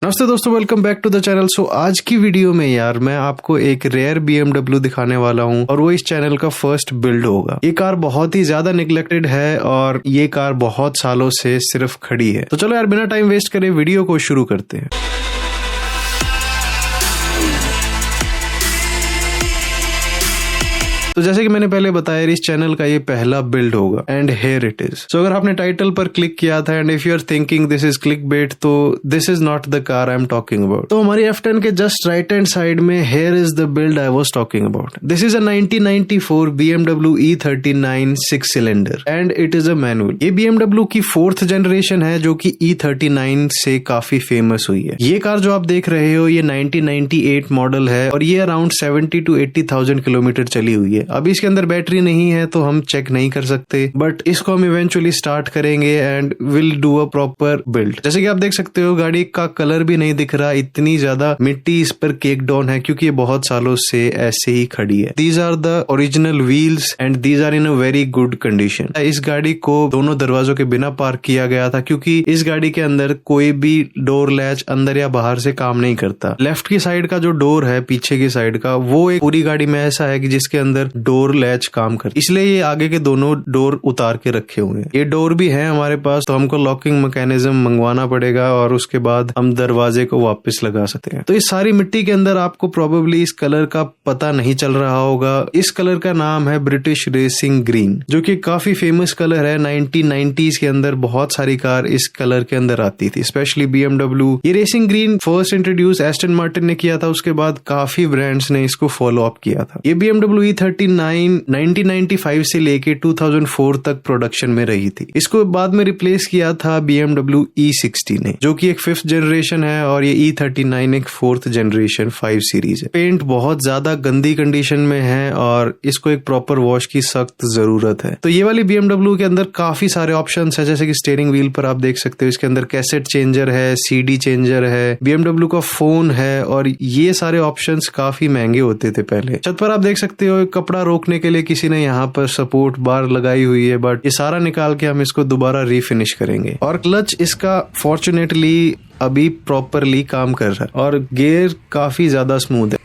नमस्ते दोस्तों, welcome back to the channel. So आज की वीडियो में यार मैं आपको एक रेयर BMW दिखाने वाला हूं और वो इस चैनल का फर्स्ट बिल्ड होगा। ये कार बहुत ही ज्यादा निग्लेक्टेड है और ये कार बहुत सालों से सिर्फ खड़ी है। तो चलो यार बिना टाइम वेस्ट करे वीडियो को शुरू करते हैं। तो जैसे कि मैंने पहले बताया इस चैनल का ये पहला बिल्ड होगा and here it is. So अगर आपने टाइटल पर क्लिक किया था and if you are thinking this is clickbait, तो this is not the car I am talking about. तो हमारी F10 के जस्ट राइट हैंड साइड में here is the build I was talking about. This is a 1994 BMW E39 6 cylinder and it is a manual. ये BMW की 4th generation है जो कि E39 से काफी फेमस हुई है। ये कार जो आप देख रहे हो ये 1998 मॉडल है और ये अराउंड 70 to 80,000 किलोमीटर चली हुई है। अभी इसके अंदर बैटरी नहीं है तो हम चेक नहीं कर सकते, बट इसको हम इवेंचुअली स्टार्ट करेंगे and will do a proper build. जैसे कि आप देख सकते हो गाड़ी का कलर भी नहीं दिख रहा, इतनी ज्यादा मिट्टी इस पर केक डाउन है क्योंकि ये बहुत सालों से ऐसे ही खड़ी है। These are the original wheels and these are in a very good condition. इस गाड़ी को दोनों दरवाजों के बिना पार्क किया गया था क्योंकि इस गाड़ी के अंदर कोई भी डोर लैच अंदर या बाहर से काम नहीं करता। लेफ्ट की साइड का जो डोर है पीछे की साइड का, वो एक पूरी गाड़ी में ऐसा है कि जिसके अंदर डोर लैच काम कर, इसलिए ये आगे के दोनों डोर उतार के रखे हुए हैं। ये डोर भी है हमारे पास, तो हमको लॉकिंग मैकेनिज्म मंगवाना पड़ेगा और उसके बाद हम दरवाजे को वापस लगा सकते हैं। तो इस सारी मिट्टी के अंदर आपको प्रोबेबली इस कलर का पता नहीं चल रहा होगा। इस कलर का नाम है ब्रिटिश रेसिंग ग्रीन, जो कि काफी फेमस कलर है। 1990s के अंदर बहुत सारी कार इस कलर के अंदर आती थी, स्पेशली BMW। ये racing green first introduce Aston Martin ने किया था, उसके बाद काफी ब्रांड्स ने इसको फॉलो अप किया था। ये BMW E39 1995 से लेके 2004 तक प्रोडक्शन में रही थी। इसको बाद में रिप्लेस किया था BMW E60 ने, जो कि एक 5th जनरेशन है और ये E39 एक 4th जनरेशन 5 सीरीज है। पेंट बहुत ज्यादा गंदी कंडीशन में है और इसको एक प्रॉपर वॉश की सख्त जरूरत है। तो ये वाली BMW के अंदर काफी सारे ऑप्शंस है, जैसे कि स्टीयरिंग व्हील पर आप देख सकते हो इसके अंदर कैसेट चेंजर है, CD चेंजर है, BMW का फोन है और ये सारे ऑप्शंस काफी महंगे होते थे पहले। छत पर आप देख सकते हो कपड़ा रोकने के लिए किसी ने यहाँ पर सपोर्ट बार लगाई हुई है, बट ये सारा निकाल के हम इसको दोबारा रीफिनिश करेंगे। और क्लच इसका फॉर्चुनेटली अभी प्रॉपरली काम कर रहा है और गियर काफी ज्यादा स्मूथ है।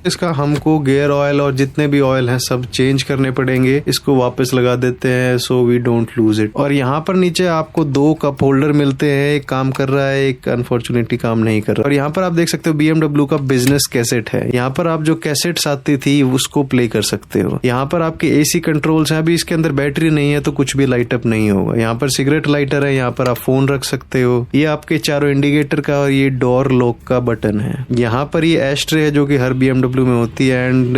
इसका हमको गियर ऑयल और जितने भी ऑयल हैं सब चेंज करने पड़ेंगे। इसको वापस लगा देते हैं so we don't lose it. और यहाँ पर नीचे आपको 2 कप होल्डर मिलते हैं, एक काम कर रहा है, एक अनफॉर्चुनेटली काम नहीं कर रहा। और यहाँ पर आप देख सकते हो BMW का बिजनेस कैसेट है। यहाँ पर आप जो कैसेट्स आती थी उसको प्ले कर सकते हो। यहाँ पर आपके AC कंट्रोल्स हैं। अभी इसके अंदर बैटरी नहीं है तो कुछ भी लाइट अप नहीं होगा। यहाँ पर सिगरेट लाइटर है, यहाँ पर आप फोन रख सकते हो। ये आपके चारों इंडिकेटर का और ये डोर लॉक का बटन है। यहाँ पर ये एस्ट्रे है जो कि हर BMW में होती है एंड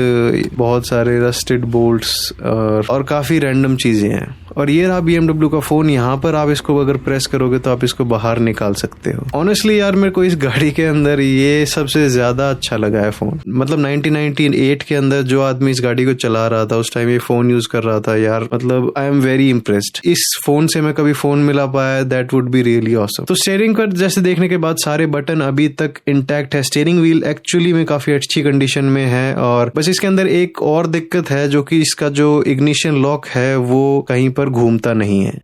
बहुत सारे रस्टेड बोल्ट्स और काफी रैंडम चीजें हैं। और ये रहा BMW का फोन। यहाँ पर आप इसको अगर प्रेस करोगे तो आप इसको बाहर निकाल सकते हो। ऑनेस्टली यार मेरे को इस गाड़ी के अंदर ये सबसे ज्यादा अच्छा लगा है फोन। मतलब 1998 के अंदर जो आदमी इस गाड़ी को चला रहा था उस टाइम ये फोन यूज कर रहा था यार, मतलब आई एम वेरी इम्प्रेस्ड। इस फोन से मैं कभी फोन मिला पाया, that would be really awesome. तो स्टीयरिंग पर जैसे देखने के बाद सारे बटन अभी तक इंटैक्ट है। स्टीयरिंग व्हील एक्चुअली में काफी अच्छी कंडीशन में है और बस इसके अंदर एक और दिक्कत है जो कि इसका जो इग्निशन लॉक है वो कहीं पर घूमता नहीं है।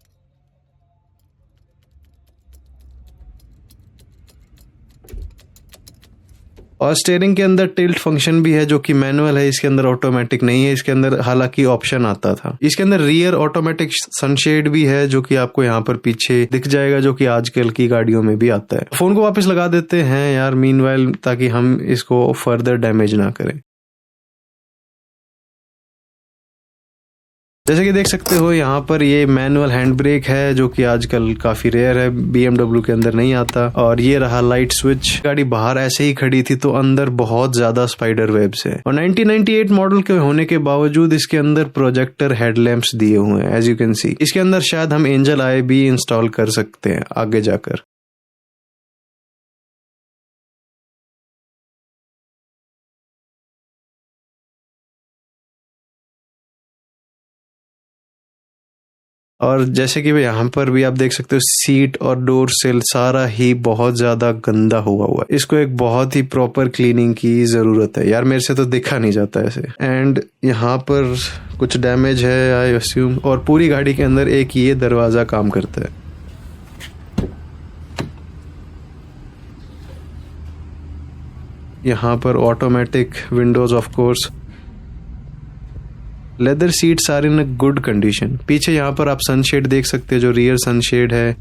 और स्टीयरिंग के अंदर टिल्ट फंक्शन भी है जो कि मैनुअल है, इसके अंदर ऑटोमेटिक नहीं है। इसके अंदर हालांकि ऑप्शन आता था। इसके अंदर रियर ऑटोमेटिक सनशेड भी है जो कि आपको यहाँ पर पीछे दिख जाएगा, जो कि आजकल की गाड़ियों में भी आता है। फोन को वापस लगा देते हैं यार मीनवाइल, ताकि हम इसको फर्दर डैमेज ना करें। जैसे कि देख सकते हो यहाँ पर ये मैनुअल हैंड ब्रेक है जो कि आजकल काफी रेयर है, BMW के अंदर नहीं आता। और ये रहा लाइट स्विच। गाड़ी बाहर ऐसे ही खड़ी थी तो अंदर बहुत ज्यादा स्पाइडर वेब्स है। और 1998 मॉडल के होने के बावजूद इसके अंदर प्रोजेक्टर हेडलैम्प्स दिए हुए हैं एज यू कैन सी। इसके अंदर शायद हम एंजल आई भी इंस्टॉल कर सकते हैं आगे जाकर। और जैसे कि यहाँ पर भी आप देख सकते हो सीट और डोर सेल सारा ही बहुत ज्यादा गंदा हुआ है। इसको एक बहुत ही प्रॉपर क्लीनिंग की जरूरत है यार, मेरे से तो देखा नहीं जाता ऐसे। एंड यहाँ पर कुछ डैमेज है आई अस्यूम, और पूरी गाड़ी के अंदर एक ये दरवाजा काम करता है। यहाँ पर automatic windows of course, leather seats are in a good condition. पीछे यहाँ पर आप सनशेड देख सकते हो, जो रियर सनशेड है।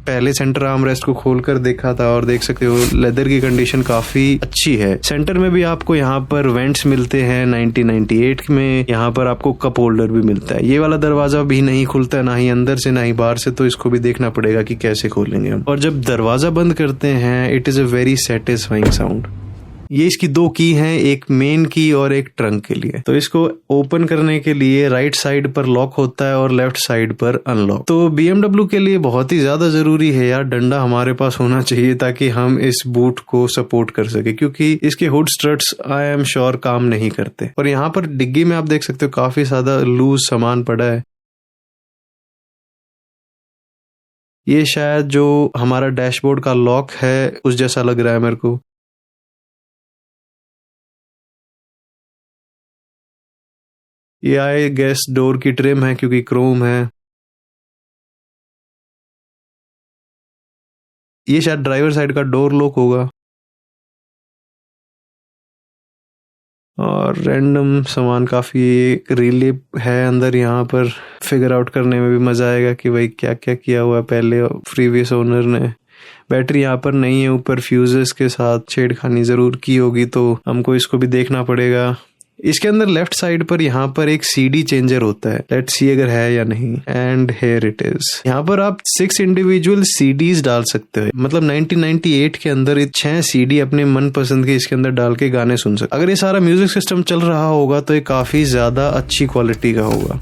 पहले सेंटर आर्मरेस्ट को खोलकर देखा था और देख सकते हो लेदर की कंडीशन काफी अच्छी है। सेंटर में भी आपको यहाँ पर वेंट्स मिलते हैं 1998 में। यहाँ पर आपको कप होल्डर भी मिलता है। ये वाला दरवाजा भी नहीं खुलता है, ना ही अंदर से ना ही बाहर से, तो इसको भी देखना पड़ेगा कि कैसे खोलेंगे हम। और जब दरवाजा बंद करते हैं, it is a very satisfying sound. ये इसकी दो की हैं, एक मेन की और एक ट्रंक के लिए। तो इसको ओपन करने के लिए राइट साइड पर लॉक होता है और लेफ्ट साइड पर अनलॉक। तो BMW के लिए बहुत ही ज्यादा जरूरी है यार, डंडा हमारे पास होना चाहिए ताकि हम इस बूट को सपोर्ट कर सके, क्योंकि इसके hood struts I am sure काम नहीं करते। और यहाँ पर डिग्गी में आप देख सकते हो काफी ज्यादा लूज सामान पड़ा है। ये शायद जो हमारा डैशबोर्ड का लॉक है उस जैसा लग रहा है मेरे को। ये आई गेस डोर की ट्रिम है क्योंकि क्रोम है। ये शायद ड्राइवर साइड का डोर लॉक होगा। और रैंडम सामान काफी रिलीप है अंदर। यहाँ पर फिगर आउट करने में भी मजा आएगा कि भाई क्या क्या किया हुआ है पहले प्रीवियस ओनर ने। बैटरी यहाँ पर नहीं है, ऊपर फ्यूजेस के साथ छेड़खानी जरूर की होगी, तो हमको इसको भी देखना पड़ेगा। इसके अंदर लेफ्ट साइड पर यहाँ पर एक CD चेंजर होता है, लेट्स सी अगर है या नहीं। And here it is. यहाँ पर आप 6 इंडिविजुअल CDs डाल सकते हो। मतलब 1998 के अंदर 6 CD अपने मन पसंद के इसके अंदर डाल के गाने सुन सकते। अगर ये सारा म्यूजिक सिस्टम चल रहा होगा तो ये काफी ज्यादा अच्छी क्वालिटी का होगा।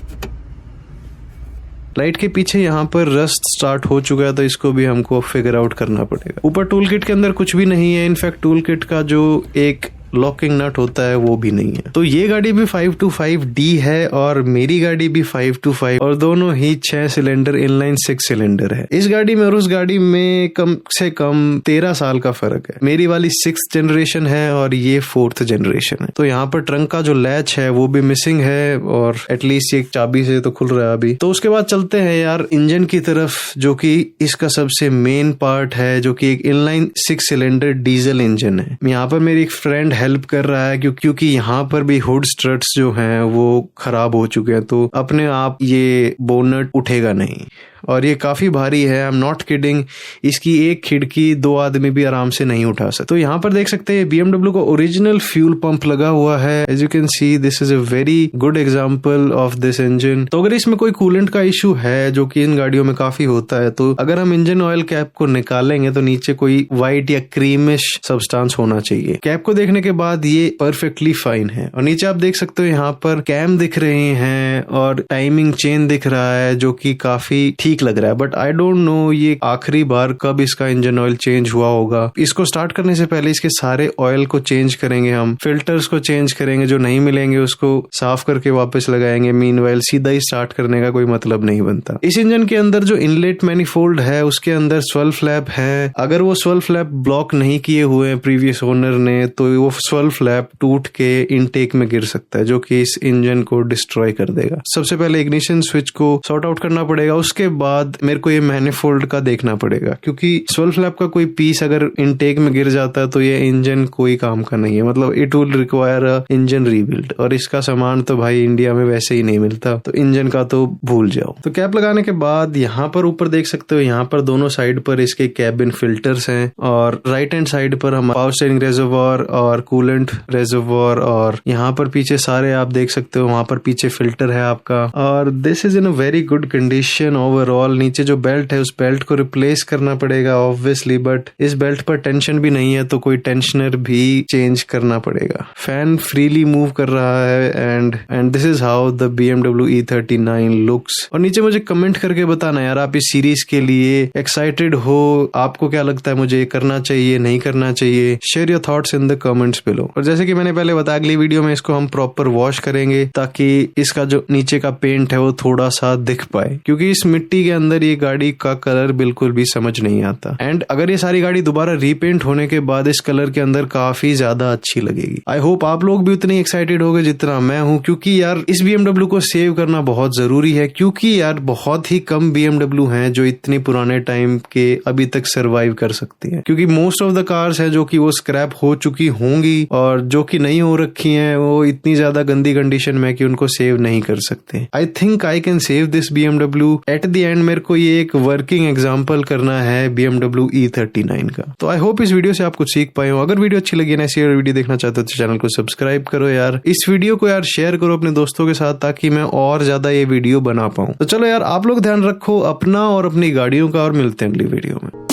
लाइट के पीछे यहाँ पर रस्ट स्टार्ट हो चुका है, तो इसको भी हमको फिगर आउट करना पड़ेगा। ऊपर टूल किट के अंदर कुछ भी नहीं है। इनफैक्ट टूल किट का जो एक लॉकिंग नट होता है वो भी नहीं है। तो ये गाड़ी भी 525D है और मेरी गाड़ी भी 525, और दोनों ही 6 सिलेंडर इनलाइन 6 सिलेंडर है। इस गाड़ी में और उस गाड़ी में कम से कम 13 साल का फर्क है। मेरी वाली 6th जनरेशन है और ये 4th जनरेशन है। तो यहाँ पर ट्रंक का जो लैच है वो भी मिसिंग है, और एटलीस्ट एक चाबी से तो खुल रहा है अभी। तो उसके बाद चलते हैं यार इंजन की तरफ, जो कि इसका सबसे मेन पार्ट है, जो कि एक इनलाइन 6 सिलेंडर डीजल इंजन है। यहाँ पर मेरी एक फ्रेंड हेल्प कर रहा है क्योंकि यहाँ पर भी हुड स्ट्रट्स जो हैं वो खराब हो चुके हैं, तो अपने आप ये बोनट उठेगा नहीं। और ये काफी भारी है, आई एम नॉट किडिंग। इसकी एक खिड़की 2 आदमी भी आराम से नहीं उठा सकते। तो यहाँ पर देख सकते हैं BMW को ओरिजिनल फ्यूल पंप लगा हुआ है। As you can see this is a very good example of this engine. तो अगर इसमें कोई कूलेंट का इशू है, जो कि इन गाड़ियों में काफी होता है, तो अगर हम इंजन ऑयल कैप को निकालेंगे तो नीचे कोई व्हाइट या क्रीमिश सब्सटेंस होना चाहिए। कैप को देखने के बाद ये परफेक्टली फाइन है। और नीचे आप देख सकते हो यहाँ पर कैम दिख रहे हैं और टाइमिंग चेन दिख रहा है, जो कि काफी ठीक लग रहा है। बट आई डोंट नो ये आखिरी बार कब इसका इंजन ऑयल चेंज हुआ होगा। इसको स्टार्ट करने से पहले इसके सारे ऑयल को चेंज करेंगे, हम फिल्टर्स को चेंज करेंगे, जो नहीं मिलेंगे उसको साफ करके वापस लगाएंगे। मीनवाइल सीधा ही स्टार्ट करने का कोई मतलब नहीं बनता। इस इंजन के अंदर जो इनलेट मैनिफोल्ड है उसके अंदर स्वेल फ्लैप है। अगर वो स्वेल फ्लैप ब्लॉक नहीं किए हुए प्रीवियस ओनर ने, तो वो स्वेल फ्लैप टूट के इनटेक में गिर सकता है, जो कि इस इंजन को डिस्ट्रॉय कर देगा। सबसे पहले इग्निशन स्विच को सॉर्ट आउट करना पड़ेगा, उसके बाद मेरे को ये मैनिफोल्ड का देखना पड़ेगा, क्योंकि स्वेल फ्लैप का कोई पीस अगर इनटेक में गिर जाता है तो ये इंजन कोई काम का नहीं है। मतलब it will require a engine rebuild, और इसका सामान तो भाई इंडिया में वैसे ही नहीं मिलता, तो इंजन का तो भूल जाओ। तो कैप लगाने के बाद यहाँ पर ऊपर देख सकते हो, यहाँ पर दोनों साइड पर इसके कैबिन फिल्टर्स हैं, और राइट हैंड साइड पर हम पावर स्टीयरिंग रेजर्वोयर और कूलेंट रेजर्वोयर, और यहाँ पर पीछे सारे आप देख सकते हो, वहां पर पीछे फिल्टर है आपका। और this is in a very good condition overall. Overall नीचे जो बेल्ट है उस बेल्ट को रिप्लेस करना पड़ेगा ऑब्वियसली, बट इस बेल्ट पर टेंशन भी नहीं है तो कोई टेंशनर भी चेंज करना पड़ेगा। फैन फ्रीली मूव कर रहा है and this is how the BMW E39 looks. और नीचे मुझे कमेंट करके बताना यार, आप इस सीरीज के लिए एक्साइटेड हो? आपको क्या लगता है मुझे करना चाहिए नहीं करना चाहिए? Share your thoughts in the comments below. और जैसे कि मैंने पहले बताया, अगली वीडियो में इसको हम प्रॉपर वॉश करेंगे ताकि इसका जो नीचे का पेंट है वो थोड़ा सा दिख पाए, क्योंकि इस मिट्टी के अंदर ये गाड़ी का कलर बिल्कुल भी समझ नहीं आता। एंड अगर ये सारी गाड़ी दोबारा रीपेंट होने के बाद इस कलर के अंदर काफी ज्यादा अच्छी लगेगी। आई होप आप लोग भी उतने एक्साइटेड होंगे जितना मैं हूं, क्योंकि यार इस BMW को सेव करना बहुत जरूरी है, क्योंकि यार बहुत ही कम BMW हैं जो इतने पुराने टाइम के अभी तक सर्वाइव कर सकती हैं, क्योंकि मोस्ट ऑफ द कार्स है जो कि वो स्क्रैप हो चुकी होंगी और जो कि नहीं हो रखी हैं वो इतनी ज्यादा गंदी कंडीशन में कि उनको सेव नहीं कर सकते। I think I can save this BMW। At the end मेरे को ये एक वर्किंग एग्जांपल करना है BMW E39 का। तो आई होप इस वीडियो से आप कुछ सीख पाए हो। अगर वीडियो अच्छी लगी ना, ऐसी और वीडियो देखना चाहते हो तो चैनल को सब्सक्राइब करो यार। इस वीडियो को यार शेयर करो अपने दोस्तों के साथ ताकि मैं और ज्यादा ये वीडियो बना पाऊं। तो चलो यार, आप लोग ध्यान रखो अपना और अपनी गाड़ियों का, और मिलते हैं अगली वीडियो में।